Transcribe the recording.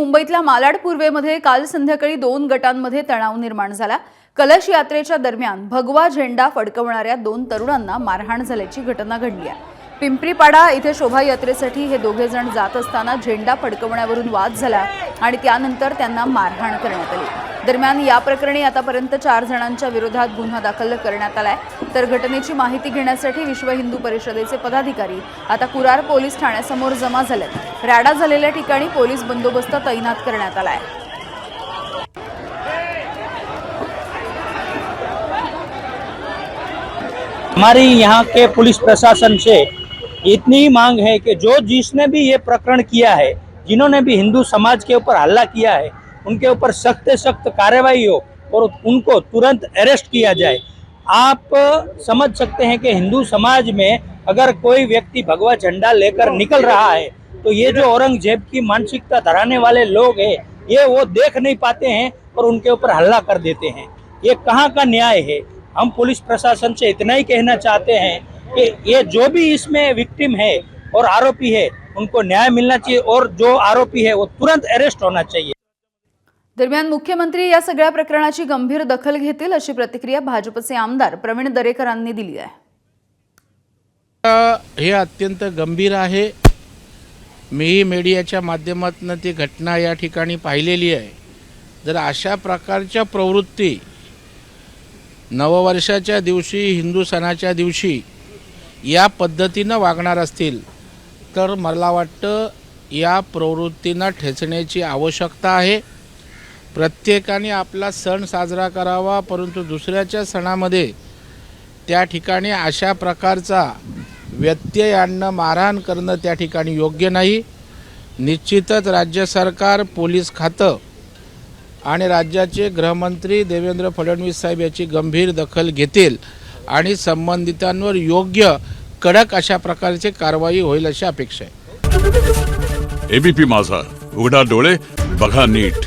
मुंबईतल्या मालाड पूर्वेमध्ये काल संध्याकाळी 2 गटांमध्ये तणाव निर्माण झाला। कलश यात्रेच्या दरम्यान भगवा झेंडा फडकवणाऱ्या 2 तरुणांना मारहाण झाल्याची घटना घडली आहे। पिंपरीपाडा इथे शोभायात्रेसाठी हे दोघे जण जात असताना झेंडा फडकवण्यावरून वाद झाला आणि त्यानंतर त्यांना मारहाण करण्यात आली। दरम्यान या प्रकरणी आतापर्यंत 4 जणांच्या विरोधात गुन्हा दाखल करण्यात आलाय। तर घटनेची माहिती घेण्यासाठी विश्व हिंदू परिषदेचे पदाधिकारी आता कुरार पोलीस ठाण्यासमोर जमा झालेत। राडा झालेल्या ठिकाणी पोलीस बंदोबस्त तैनात करण्यात आलाय। हमारी यहाँ के पुलिस प्रशासन से इतनी ही मांग है कि जिसने भी ये प्रकरण किया है, जिन्होंने भी हिंदू समाज के ऊपर हल्ला किया है, उनके ऊपर सख्त से सख्त कार्रवाई हो और उनको तुरंत अरेस्ट किया जाए। आप समझ सकते हैं कि हिंदू समाज में अगर कोई व्यक्ति भगवा झंडा लेकर निकल रहा है तो ये जो औरंगजेब की मानसिकता धराने वाले लोग हैं, ये वो देख नहीं पाते हैं और उनके ऊपर हल्ला कर देते हैं। ये कहाँ का न्याय है? हम पुलिस प्रशासन से इतना ही कहना चाहते हैं कि ये जो भी इसमें विक्टिम है और आरोपी है, उनको न्याय मिलना चाहिए और जो आरोपी है वो तुरंत अरेस्ट होना चाहिए। दरम्यान मुख्यमंत्री या सगळ्या प्रकरणाची गंभीर दखल घेतील अशी प्रतिक्रिया भाजपचे आमदार प्रवीण दरेकरांनी दिली आहे। हे अत्यंत गंभीर आहे। मी मीडियाच्या माध्यमातून ती घटना या ठिकाणी पाहिलेली आहे। जर अशा प्रकारच्या प्रवृत्ती नववर्षाच्या दिवशी, हिंदू सणाच्या दिवशी या पद्धतीनं वागणार असतील तर मला वाटतं या प्रवृत्तींना ठेचण्याची आवश्यकता आहे। प्रत्येकाने आपला सण साजरा करावा, परंतु दुसऱ्याच्या सणामध्ये त्या ठिकाणी अशा प्रकारचा व्यत्यय आणणं, मारहाण करणं त्या ठिकाणी योग्य नाही। निश्चितच राज्य सरकार, पोलीस खातं आणि राज्याचे गृहमंत्री देवेंद्र फडणवीस साहेब याची गंभीर दखल घेतील आणि संबंधितांवर योग्य कडक अशा प्रकारची कारवाई होईल अशी अपेक्षा आहे। एबीपी माझा, उघडा डोळे बघा नीट।